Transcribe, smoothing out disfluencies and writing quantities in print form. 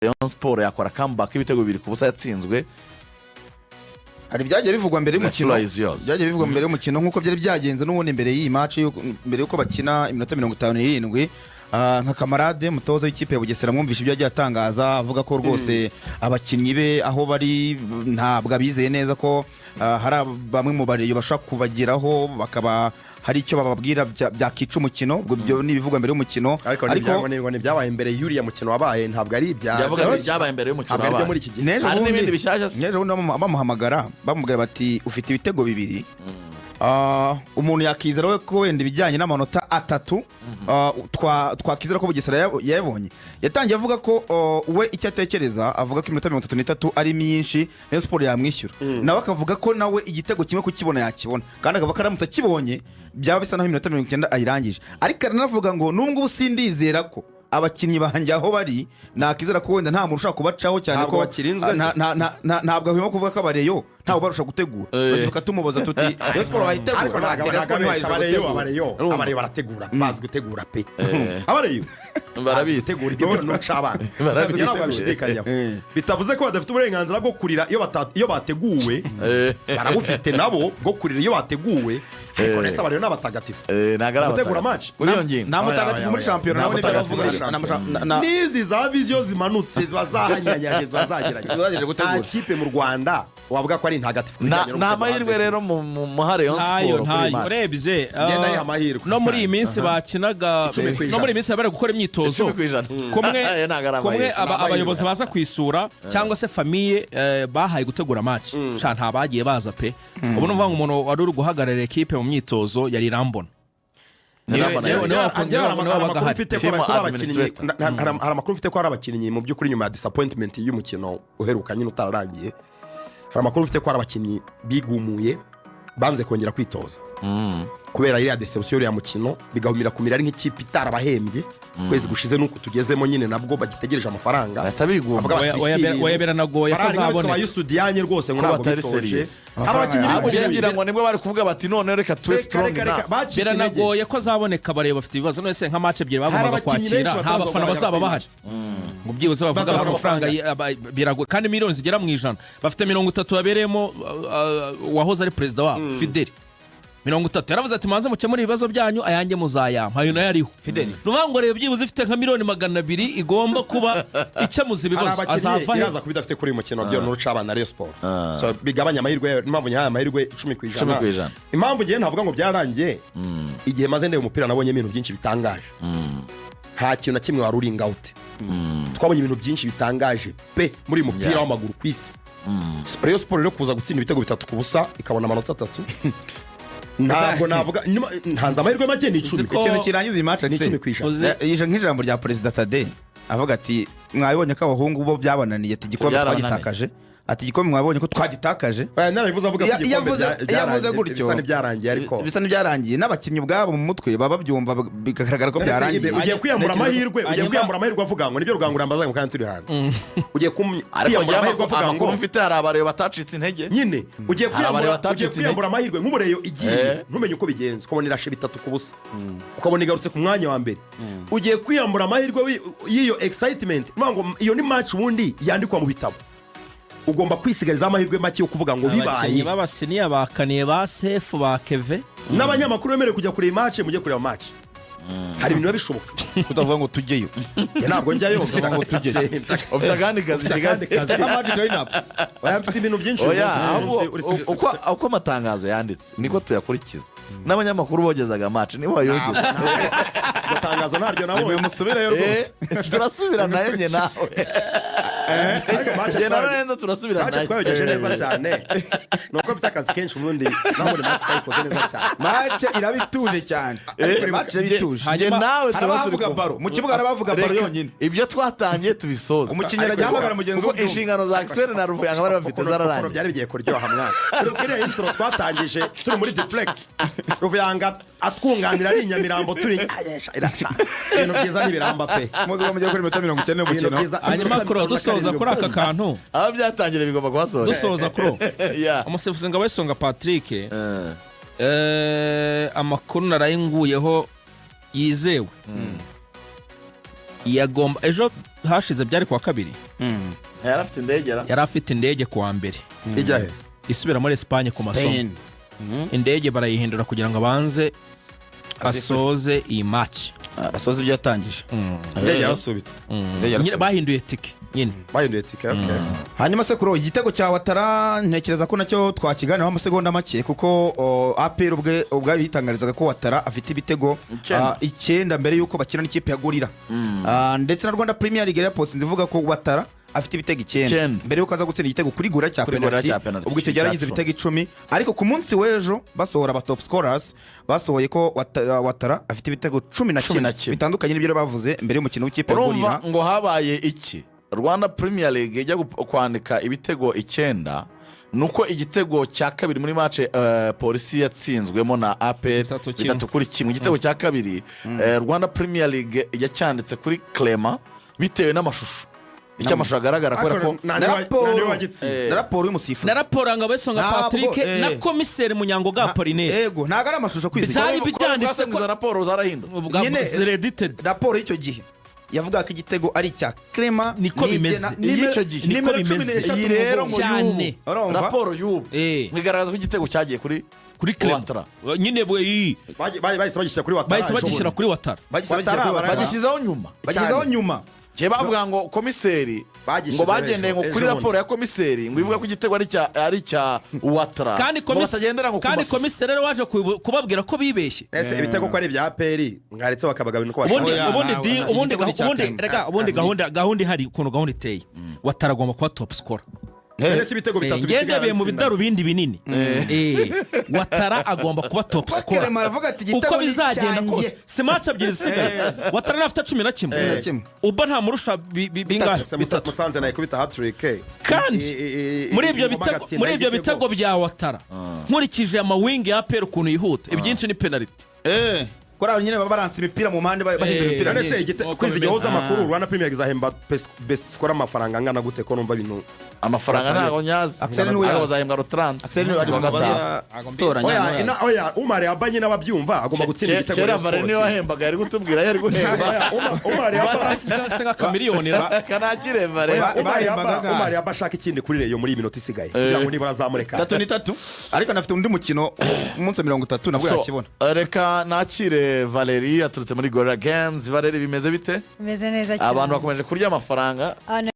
Rayon Sport yakora comeback ibitego 2-0 yatsinzwe. hari byagiye bivugwa mbere y'umukino nkuko byari byagenze n'ubundi mbere y'iyi match mbere yuko bakina iminota 57 nka kamarade mutoza w'ikipe ya Bugesera mwumvisha ibyo yagiye atangaza avuga ko rwose abakinnyi be aho bari ntabwo abizeye neza ko hari bamwe mu bareyo bashaka kubagiraho bakaba hari icyo bababwira byakica umukino ubwo byo nibivugwa mbere y'umukino ariko ni byabaye imbere y'uriya mukino wabaye ntabwo ari byabaye imbere y'umukino wabaye muri iki gihe hari n'ibindi bishyashya nejo bamuhamagara bamubwira bati ufite ibitego 2 umuntu yakizera we ko wenda ibijyanye n'amanota 3 twakizera ko Bugesera yabonye yatangiye avuga ko we icyo atekereza avuga ko iminota 33 ari myinshi Rayon Sport yamwishyura nawe akavuga ko nawe igitego kimwe kukibona yakibona kandi akavuga ko aramutse akibonye byaba bisa naho iminota 90 ayirangije ariko aranavuga ngo nubwo ubusindizera ko abakinnyi banjye aho bari nakizera ko wenda nta muntu ushaka kubacaho cyane ko ntabwo ahwema kuvuga ko abareyo ntawe barusha gutegura bagiruka tumubaza tuti Rayon Sport wayitegura abareyo barategura bazi gutegura pe abareyo barabizi tegura ibyo n'ucabana barabishidikanya bitavuze ko badafite uburenganzira bwo kurira iyo bateguwe barabufite nabo bwo kurira iyo bateguwe ariko nese abareyo n'abatagatifu gutegura match nta mutagatifu muri champion nawe nitavuga nizi za vision zimanutse zibazahanyanyaje zazageranye gutegura ikipe mu Rwanda wavuga ko ari ntagatifu na mahirwe rero mu Rayon Sport ntayo urebye no muri iyi minsi bakinaga no muri iyi minsi bari gukora imyitozo kumwe abayobozi baza kwisura cyangwa se famille bahaye gutegura match nta bagiye baza pe ubu numva ngo umuntu wari uri guhagarara equipe mu myitozo yari Rambona hari amakuru mfite ko hari abakinnyi mu by'ukuri nyuma ya disappointment y'umukino uheruka nyine utararangiye hari amakuru mfite ko hari abakinnyi bigumuye banze kongera kwitoza kubera iriya deception ya mukino bigahumira kumira ari nk'ikipe itarabahembye kwezi gushize nuko tugezemo nyine nabwo bagitegereje amafaranga oyabera nagoye ko zabone bayusudiyanye rwose ngo ntabwo bitoje abakinnyi ngo nibwo bari kuvuga bati none reka twe strong na bera nagoye ko zaboneka bareba bafite ibibazo none se nka match ebyiri bagomba kwakira nta bafana bazaba bahari ngo byibuze bavuga bati amafaranga biragoye kandi miliyoni zigera mu ijana bafite 30 babereyemo wahoze ari president wa Fidel 30 yaravuze ati manze mukemura ibibazo byanyu ayange muzayampa ayo nayo ariho nuvuga ngo reba byibuze ifite nka miliyoni 200 igomba kuba icyamuza ibibazo azava iraza kuba idafite kuri mukino byo n'urucabana na Rayon Sport so bigabanya amahirwe impamvu nyaha amahirwe 10% impamvu ngiye ntavuga ngo byararangiye igihe maze ndeye umupira nabonye ibintu byinshi bitangaje nta kintu na kimwe wari uringa out twabonye ibintu byinshi bitangaje pe muri mupira w'amaguru kwisi Rayon Sport rero kuza gutsinda ibitego 3-0 ikabona amanota 3 ntabwo navuga ntanze amahirwe make ni 10 ikintu kirangiza iyi match ni 10 yije nk'ijambo rya President Tade avuga ati mwabonye ko abahungu bo byabananiye ati Igikom twagitakaje ati Igikom mwabonye ko twagitakaje narabivuze avuga ko yavuze gutyo bisa n'ibyarangiye ariko bisa n'ibyarangiye n'abakinnyi ubwabo mu mutwe baba byumva bikagaragara ko byarangiye ugiye kwiyambura amahirwe avuga ngo nibyo rugangura mbaza ngo kandi turi hanze ugiye kwiyambura amahirwe avuga ngo mfite hari abareyo batacitse intege nyine ugiye kwiyambura amahirwe nk'ubureyo igiye ntumenye uko bigenze ukabona irashe 3-0 ukabona igarutse ku mwanya wa mbere ugiye kwiyambura amahirwe y'iyo excitement ngo iyo ni match ubundi yandikwa mu bitabo ugomba kwisigariza amahirwe make yo kuvuga ngo bibaye babasiniya bakaniye ba Sefu ba Keve n'abanyamakuru bemerewe kujya kureba match mujye kureba match hari ibintu bishoboka kutavuga ngo tujyeyo ntabwo njyayo ngo tujyeyo ufite kandi kazi magic lineup mfite ibintu byinshi uko amatangazo yanditse niko tuyakurikiza n'abanyamakuru bogezaga match nibo bayogeza amatangazo naryo nabonye musubirayo rwose turasubira nayo nye nawe neza turasubira nayo twayogeje neza cyane nuko mfite akazi kenshi ubundi nabone match twayikoze neza cyane match irabituje cyane match irabituje nawe turavuga baro mu kibuga arabavuga baro yonyine ibyo twatangiye tubisoza umukinnyi arahamagara mugenzi we inshingano za Axel na Ruvuyanga bari bafite zararangiye byari bigiye kuryoha mwana kuri intro twatangije turi muri duplex Ruvuyanga atwunganira ari Nyamirambo turi irasha ibintu byiza n'ibiramba pe muzi ko mugiye kuri 90 y'umukino hanyuma kuro dusoza kuri aka kantu aba byatangira bigomba kubasoza dusoza kuro umusifuzi ngo Bayisonga Patrick amakuru narayinguyeho yizewe yagomba ejo hashize byari kuwa kabiri yari afite indege kuwa mbere ijya he isubira muri Espagne ku masomo Spain. indege barayihindura kugira ngo abanze asoze iyi match asoza ibyo yatangije indege yarasubitse nyine bahinduye tike nyine bahinduye tike hanyuma se kuro igitego cya Watara ntekereza ko nacyo twakiganiraho amasegonda make kuko APR ubwo yitangarizaga ko Watara afite ibitego 9 mbere yuko bakina n'ikipe ya Gorira ndetse na Rwanda Premier League yapostinze ivuga ko Watara afite ibitego 9 mbere yuko aza gutsinda igitego kuri Gorira cya penalty ubwo icyo gihe yaragize ibitego 10 ariko ku munsi w'ejo basohora aba top scorers basohoye ko Watara afite ibitego 11 bitandukanye n'ibyo bavuze mbere y'umukino w'ikipe ya Gorira ngo habaye iki Rwanda Premier League ijya kwandika ibitego 9 nuko igitego cya kabiri muri match polisi yatsinzwemo na APR 3-1 igitego cya kabiri Rwanda Premier League yacyanditse kuri Clement bitewe n'amashusho icyo amashusho agaragara ko na raporo y'umusifuzi na raporo ngo abesonga Patrick na komiseri Munyangoga Apollinaire yego ntago ari amashusho kwizigama byari bijyanditse ko raporo zarahindutse nyine raporo y'icyo gihe yavuga ko igitego ari icya Clement niko bimeze n'icyo gihe niko bimeze iyi rero ngo cyane raporo y'ubu bigaragaza ko igitego cyagiye kuri Clement nyine bahise bagishyira kuri Watara bahise bagishyira kuri Watara bagishyizeho nyuma cye bavuga ngo komiseri ngo bagendeye ngo kuri raporo ya komiseri ngo ivuga ko igitego ari cya Watara kandi komiseri rero waje kubabwira ko bibeshye ese ibitego ko ari ibya APR mwaretse bakabagabira uko ubundi gahunda ihari ukuntu gahunda iteye Watara agomba kuba top scorer ese ibitego bitatu ngendeye mu bidarubindi binini Watara agomba kuba top scorer uko bizagenda kose si match ebyiri zisigaye Watara nafite 11 uba nta murusha bingahe bitatu Musanze nayo kubita hat-trick kandi muri ibyo bitego bya Watara nkurikije amawing ya APR ukuntu yihuta ibyinshi ni penalty kora nyine babaranse imipira mu mpande bahindura imipira nese kwizigaho z'amakuru Rwanda Premier League izahemba best scorer amafaranga angana gute ko numva bintu amafaranga ntago nyazi abo zahembwa rutrand oya Umar yabanye n'ababyumva agomba gutsinda igitego Kera Valeni wahembaga yari gutubwira yari guhemba Umar yabase kamiliyoni kanakire Valeni Umar yabashaka ikindi kuri Rayon muri minota isigaye kugira ngo nibara zamureka 3 ariko nafite undi mukino umunsi 30 nabwo yakibona reka nakire Valerie aturutse muri Gorilla Games Valerie bimeze bite bimeze neza cyane abantu bakomeje kurya amafaranga